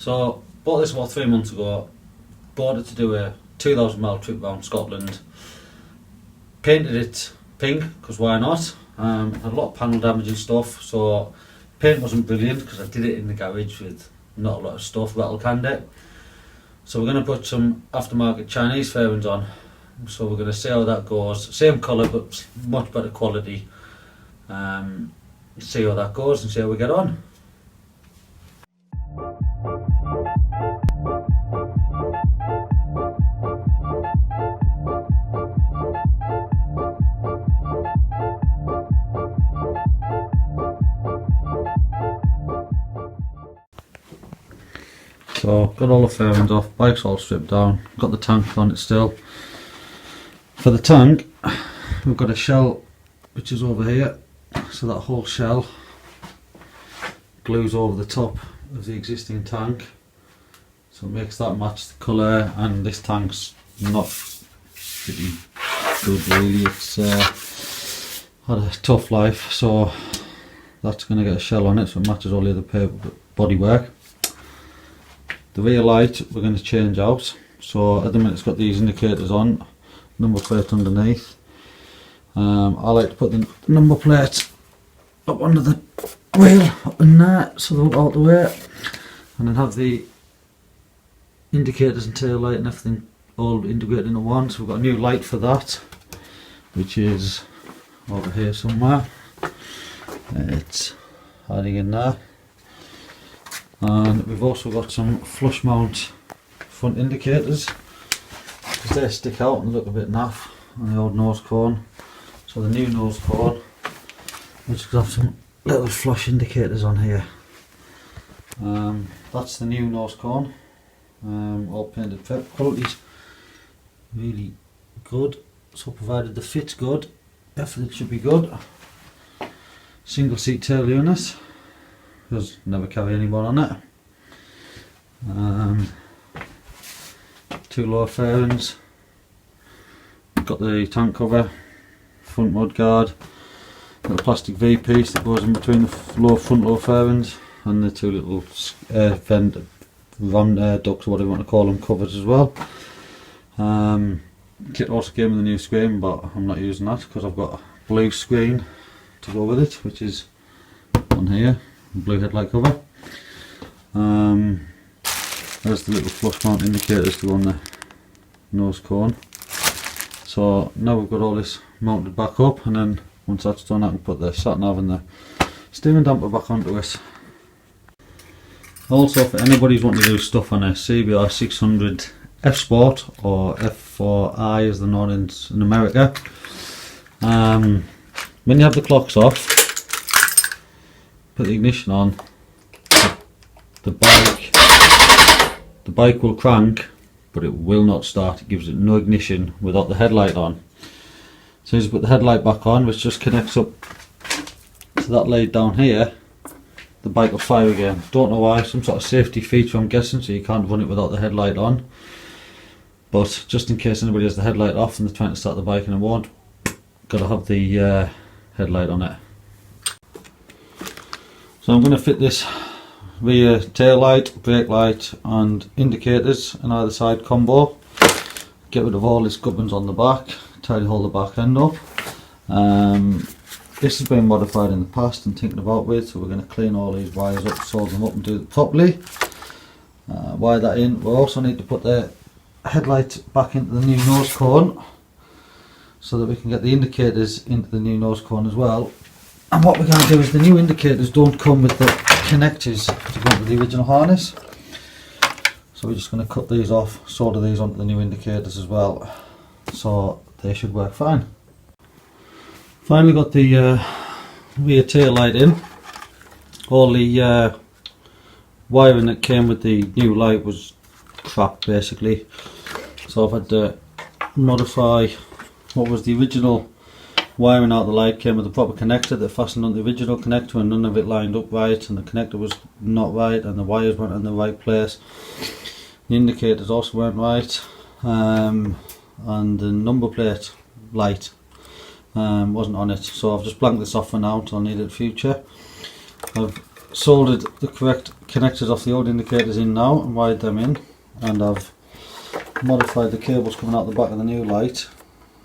So bought this about 3 months ago. Bought it to do a 2,000 mile trip around Scotland. Painted it pink because why not? Had a lot of panel damage and stuff, so paint wasn't brilliant because I did it in the garage with not a lot of stuff, rattle canned it. So we're going to put some aftermarket Chinese fairings on. So we're going to see how that goes. Same colour but much better quality. See how that goes and see how we get on. So got all the fairings off, bike's all stripped down, got the tank on it still. For the tank we've got a shell which is over here, so that whole shell glues over the top of the existing tank, so it makes that match the colour, and this tank's not pretty good really, it's had a tough life, so that's going to get a shell on it so it matches all the other paper bodywork. The rear light we're going to change out, so at the minute it's got these indicators on, number plate underneath. I like to put the number plate up under the wheel, up in there, so they look out the way, and then have the indicators and tail light and everything all integrated into one. So we've got a new light for that, which is over here somewhere. It's hiding in there. And we've also got some flush mount front indicators because they stick out and look a bit naff on the old nose cone. So the new nose cone, which has got some little flush indicators on here. That's the new nose cone, all painted prep. Quality's really good, so provided the fit's good, everything should be good. Single seat tail unit, because never carry any more on it. 2 lower fairings, got the tank cover, front mud guard, got a plastic V piece that goes in between the front lower fairings, and the 2 little vent ram ducts, or whatever you want to call them, covers as well. Kit also came with a new screen, but I'm not using that because I've got a blue screen to go with it, which is on here. Blue headlight cover. There's the little flush mount indicators to go on the nose cone. So now we've got all this mounted back up, and then once that's done I can put the sat nav and the steering damper back onto it. Also, for anybody's wanting to do stuff on a CBR600F Sport, or F4i as they're known in America, when you have the clocks off, put the ignition on, the bike will crank, but it will not start. It gives it no ignition without the headlight on. So as you put the headlight back on, which just connects up to that lead down here, the bike will fire again. Don't know why, some sort of safety feature I'm guessing, so you can't run it without the headlight on. But just in case anybody has the headlight off and they're trying to start the bike and it won't, got to have the headlight on it. So I'm going to fit this rear tail light, brake light and indicators in either side combo. Get rid of all these gubbins on the back, tidy hold the back end up. This has been modified in the past and thinking about with, so we're going to clean all these wires up, solder them up and do it properly. Wire that in. We also need to put the headlight back into the new nose cone so that we can get the indicators into the new nose cone as well. And what we're going to do is, the new indicators don't come with the connectors to go into the original harness, so we're just going to cut these off, solder these onto the new indicators as well, so they should work fine. Finally got the rear tail light in. All the wiring that came with the new light was crap basically, so I've had to modify what was the original wiring out. The light came with a proper connector that fastened on the original connector, and none of it lined up right, and the connector was not right, and the wires weren't in the right place. The indicators also weren't right, and the number plate light wasn't on it, so I've just blanked this off for now until I need it in future. I've soldered the correct connectors off the old indicators in now and wired them in, and I've modified the cables coming out the back of the new light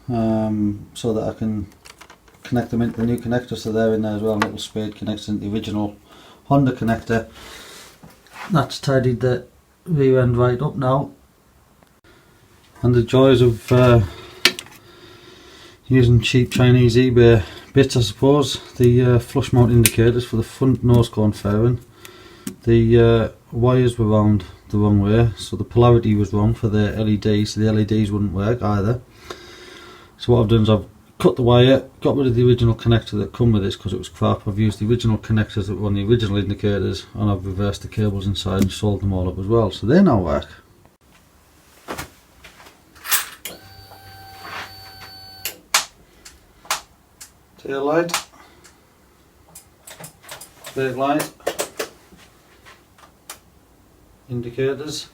so that I can connect them into the new connector, so they're in there as well. And little spade connects into the original Honda connector. That's tidied the rear end right up now. And the joys of using cheap Chinese eBay bits, I suppose. The flush mount indicators for the front nose cone fairing, the wires were wound the wrong way, so the polarity was wrong for the LEDs, so the LEDs wouldn't work either. So what I've done is I've cut the wire, got rid of the original connector that come with this because it was crap. I've used the original connectors that were on the original indicators, and I've reversed the cables inside and sold them all up as well, so they now work. Tail light, brake light, indicators,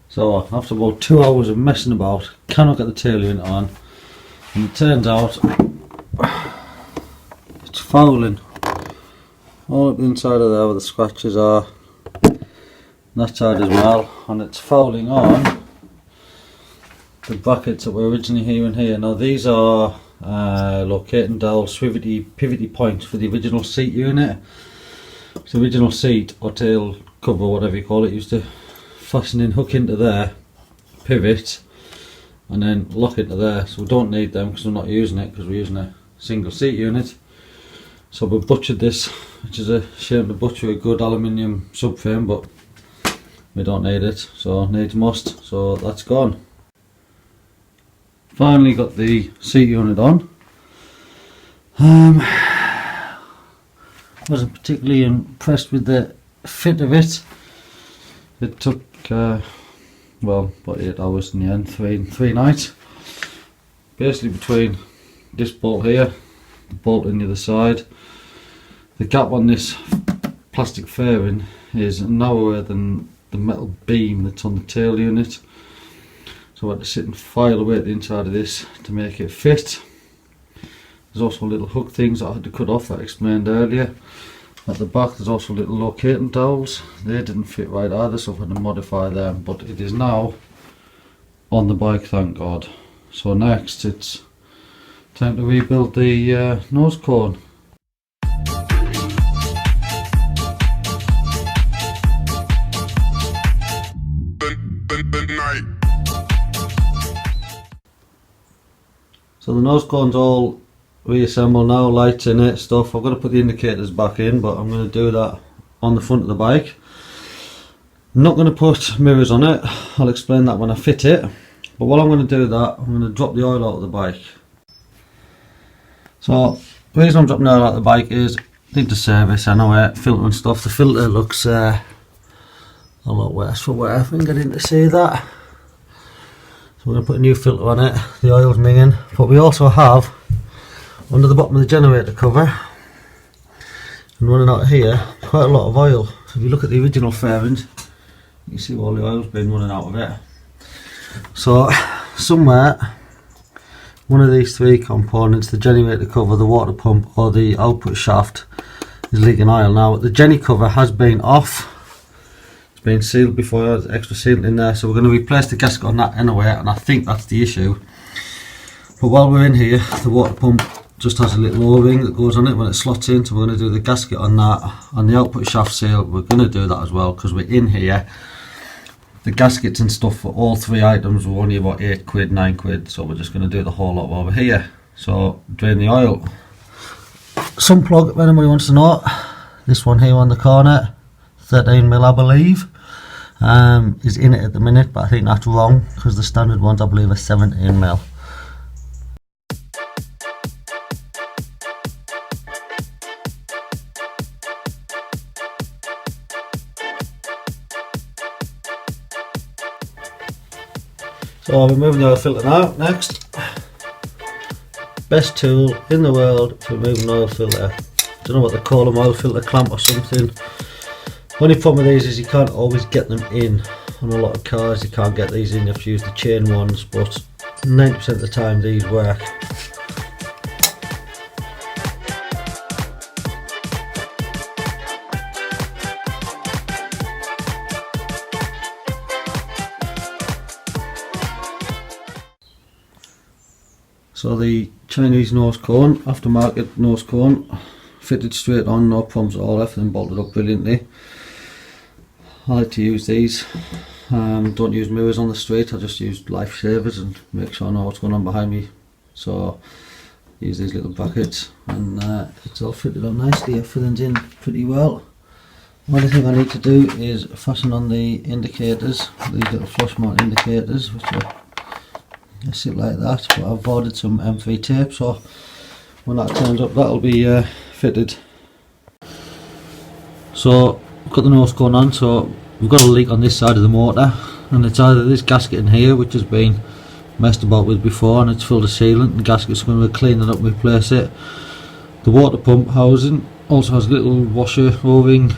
So after about 2 hours of messing about, cannot get the tail unit on, and it turns out it's fouling all up the inside of there where the scratches are, and that side as well, and it's fouling on the brackets that were originally here and here. Now these are locating dowel pivotty points for the original seat unit. The original seat or tail cover, whatever you call it, used to fasten in, hook into there, pivot, and then lock into there. So we don't need them because we're not using it, because we're using a single seat unit. So we butchered this, which is a shame to butcher a good aluminium subframe, but we don't need it, so needs must, so that's gone. Finally got the seat unit on. Wasn't particularly impressed with the fit of it. It took well, about 8 hours in the end, three nights. Basically between this bolt here, the bolt on the other side, the gap on this plastic fairing is narrower than the metal beam that's on the tail unit. So I had to sit and file away at the inside of this to make it fit. There's also little hook things that I had to cut off that I explained earlier. At the back there's also little locating dowels. They didn't fit right either, so I've had to modify them, but it is now on the bike, thank God. So next it's time to rebuild the nose cone. So the nose cone's all reassembled now, lights in it, stuff. I've got to put the indicators back in, but I'm going to do that on the front of the bike. I'm not going to put mirrors on it, I'll explain that when I fit it. But while I'm going to do that, I'm going to drop the oil out of the bike. So the reason I'm dropping the oil out of the bike is I need to service anyway, filter and stuff. The filter looks a lot worse for wear, if I can get in to see that. So we're going to put a new filter on it, the oil's minging, but we also have under the bottom of the generator cover and running out here quite a lot of oil. So if you look at the original fairings, you can see all the oil's been running out of it. So somewhere one of these three components, the generator cover, the water pump or the output shaft, is leaking oil. Now the Jenny cover has been off, it's been sealed before, there's extra sealant in there, so we're going to replace the gasket on that anyway, and I think that's the issue. But while we're in here, the water pump just has a little O-ring that goes on it when it slots in, so we're going to do the gasket on that. On the output shaft seal, we're going to do that as well because we're in here. The gaskets and stuff for all three items were only about 8 quid, 9 quid, so we're just going to do the whole lot over here. So drain the oil. Some plug, if anybody wants to know, this one here on the corner, 13mm I believe, is in it at the minute, but I think that's wrong because the standard ones I believe are 17mm. So I'll be moving the oil filter now, next. best tool in the world to remove an oil filter. Don't know what they call them, oil filter clamp or something. Only problem with these is you can't always get them in. On a lot of cars you can't get these in, you have to use the chain ones, but 90% of the time these work. So the Chinese nose cone, aftermarket nose cone, fitted straight on, no problems at all, everything bolted up brilliantly. I like to use these, don't use mirrors on the street, I just use lifesavers and make sure I know what's going on behind me. So use these little brackets and it's all fitted on nicely, everything's in pretty well. The only thing I need to do is fasten on the indicators, these little flush mount indicators, which are they sit like that, but I've ordered some M3 tape, so when that turns up that'll be fitted. So I've got the nose cone on, so we've got a leak on this side of the motor, and it's either this gasket in here which has been messed about with before and it's full of sealant, and the gasket's going to clean it up and replace it. The water pump housing also has a little washer O-ring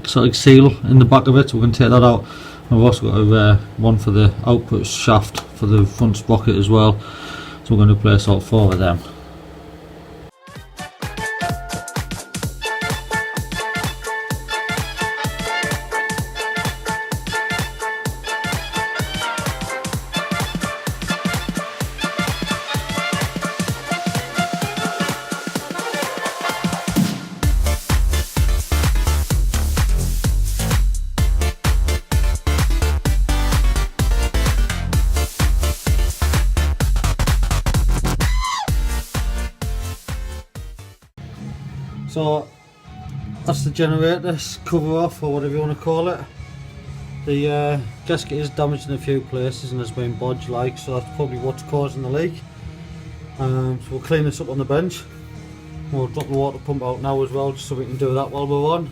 sort of seal in the back of it, so we're going to take that out. I've also got one for the output shaft for the front sprocket as well, so we're going to replace all 4 of them. So that's the generator cover off, or whatever you want to call it. The gasket is damaged in a few places and has been bodged like, so that's probably what's causing the leak. So we'll clean this up on the bench. We'll drop the water pump out now as well, just so we can do that while we're on.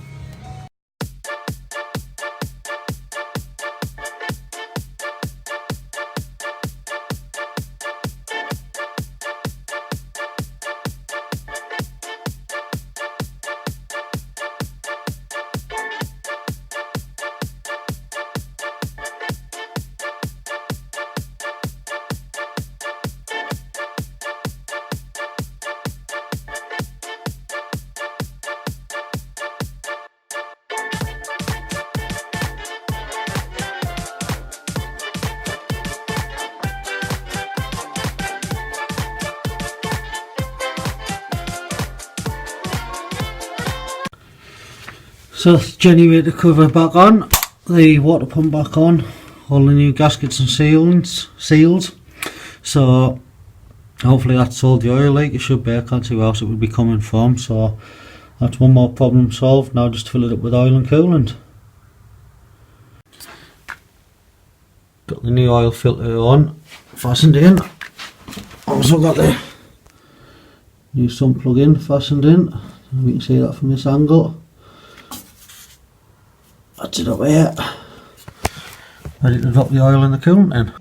So that's the generator cover back on, the water pump back on, all the new gaskets and seals. So hopefully that's solved the oil leak. It should be, I can't see where else it would be coming from. So that's one more problem solved. Now just fill it up with oil and coolant. Got the new oil filter on, fastened in. Also got the new sump plug in fastened in. We can see that from this angle. That's it up here. Ready to drop the oil and the coolant in.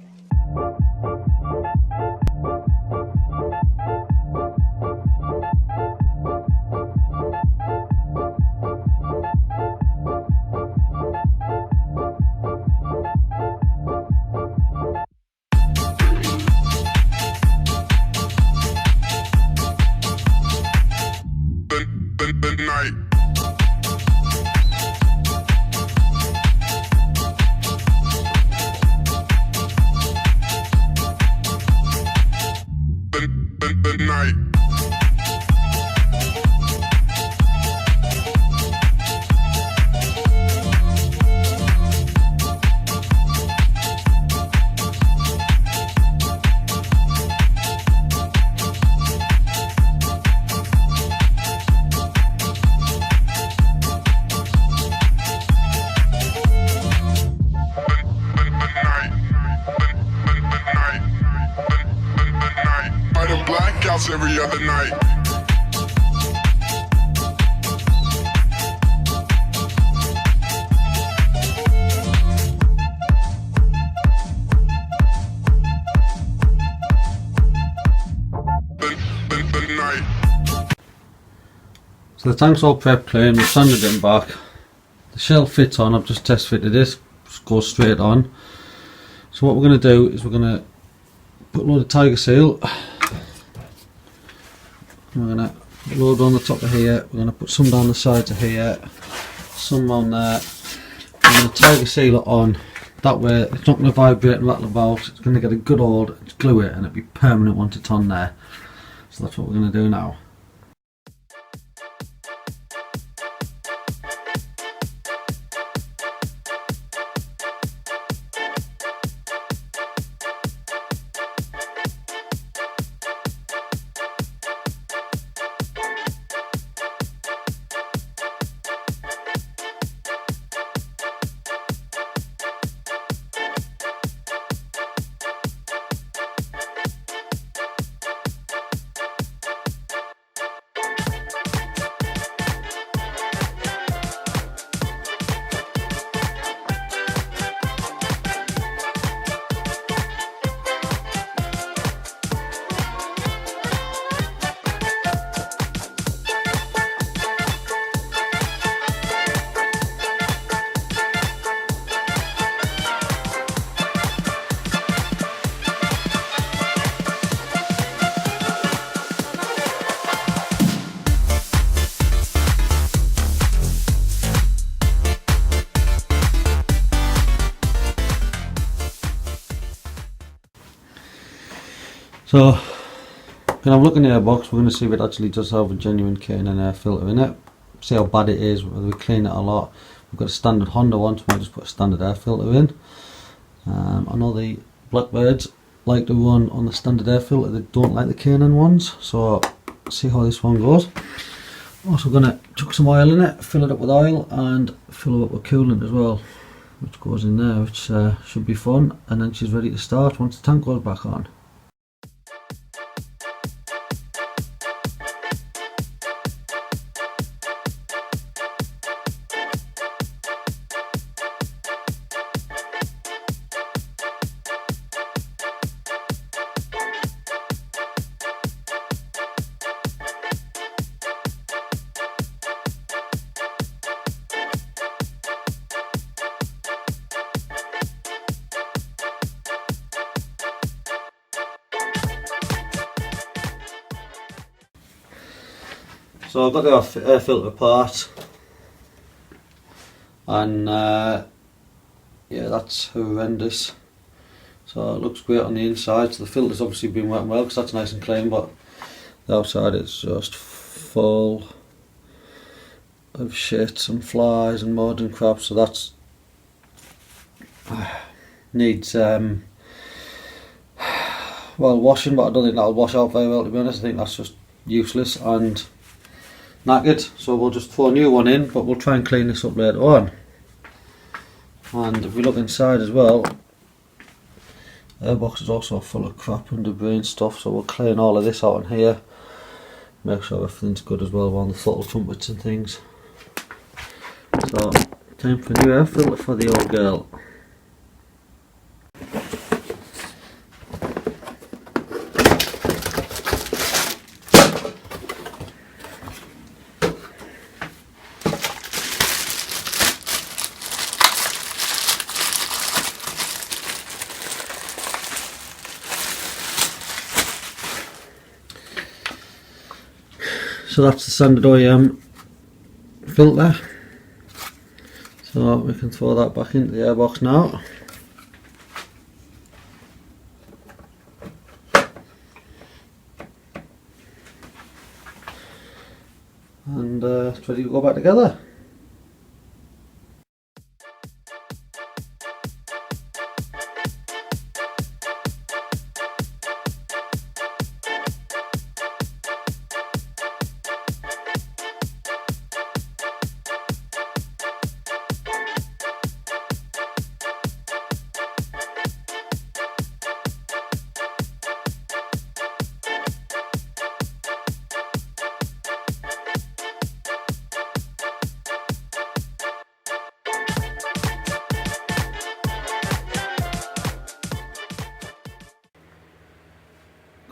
Every other night. So the tank's all prepped clean, we've sanded it back. The shell fits on, I've just test fitted it, just goes straight on. So what we're going to do is we're going to put a load of tiger seal. We're going to put a load on the top of here, we're going to put some down the sides of here, some on there. We're going to tiger seal it on. That way it's not going to vibrate and rattle about, it's going to get a good hold, glue it, and it'll be permanent once it's on there. So that's what we're going to do now. So, when I'm looking at our box, we're going to see if it actually does have a genuine K&N air filter in it. See how bad it is, whether we clean it a lot. We've got a standard Honda one, so we might just put a standard air filter in. I know the Blackbirds like to run on the standard air filter, they don't like the K&N ones, so see how this one goes. Also going to chuck some oil in it, fill it up with oil and fill it up with coolant as well, which goes in there, which should be fun, and then she's ready to start once the tank goes back on. So I've got the air filter apart, and yeah, that's horrendous. So it looks great on the inside, so the filter's obviously been wet and well because that's nice and clean, but the outside is just full of shit and flies and mud and crap, so that's needs well, washing, but I don't think that'll wash out very well, to be honest. I think that's just useless and knackered, so we'll just throw a new one in, but we'll try and clean this up later on. And if we look inside as well, the airbox is also full of crap and debris and stuff, so we'll clean all of this out in here, make sure everything's good as well around the throttle trumpets and things. So time for a new air filter for the old girl. So that's the standard OEM filter, so we can throw that back into the airbox now. And it's ready to go back together.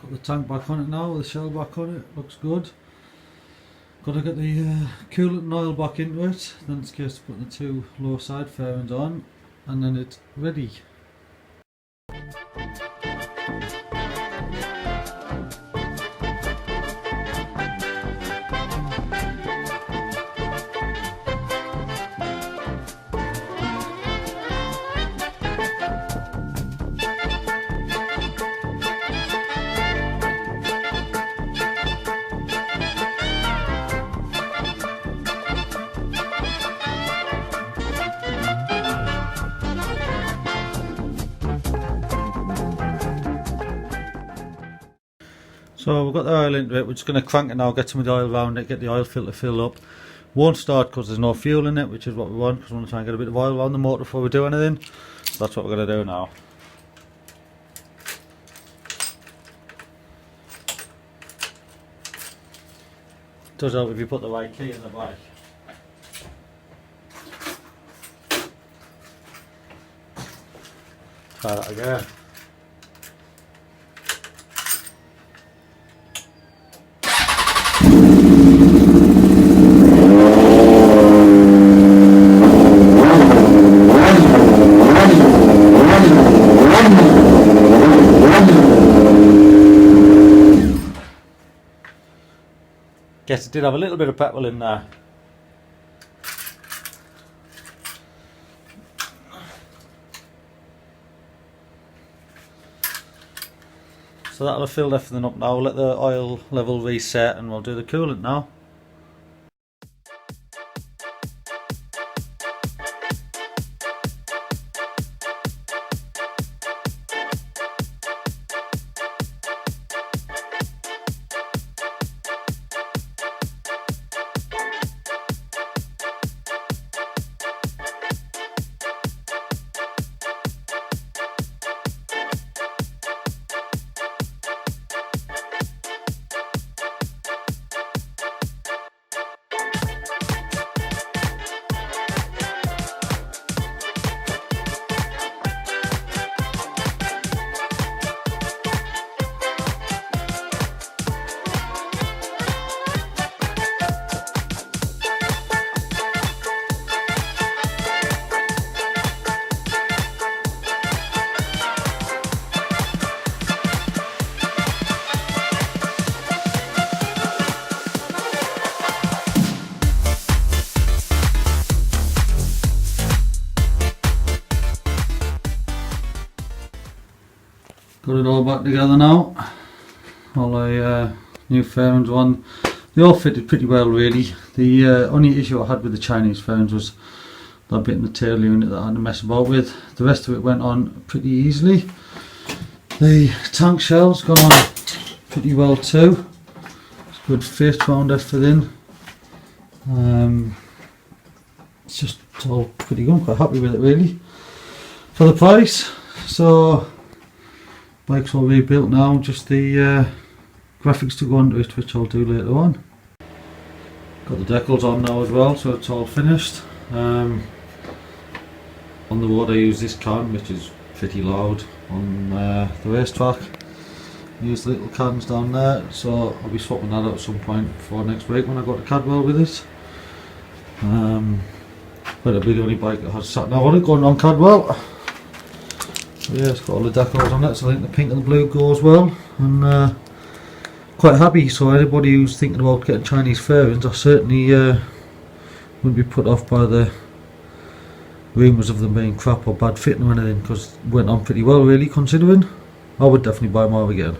Got the tank back on it now, with the shell back on it, looks good. Got to get the coolant and oil back into it, then it's just putting the two low side fairings on, and then it's ready. So we've got the oil into it, we're just going to crank it now, get some of the oil around it, get the oil filter filled up. Won't start because there's no fuel in it, which is what we want, because we want to try and get a bit of oil around the motor before we do anything. So that's what we're going to do now. Does help if you put the right key in the bike. Try that again. Guess it did have a little bit of petrol in there. So that'll have filled everything up now. We'll let the oil level reset and we'll do the coolant now. Got it all back together now. All the new fairings on. They all fitted pretty well really. The only issue I had with the Chinese fairings was that bit in the tail unit that I had to mess about with. The rest of it went on pretty easily. The tank shell's gone on pretty well too. It's good face round everything. It's all pretty good. I'm quite happy with it really for the price. So bike's all rebuilt now, just the graphics to go onto it, which I'll do later on. Got the decals on now as well, so it's all finished. On the road I use this can, which is pretty loud. On the racetrack I use the little cans down there, so I'll be swapping that out at some point before next week when I go to Cadwell with it. But it'll be the only bike that has sat nav on it going on Cadwell. Yeah, it's got all the decals on it, so I think the pink and the blue go as well, and quite happy. So anybody who's thinking about getting Chinese fairings, I certainly wouldn't be put off by the rumours of them being crap or bad fitting or anything, because it went on pretty well really, considering. I would definitely buy more again.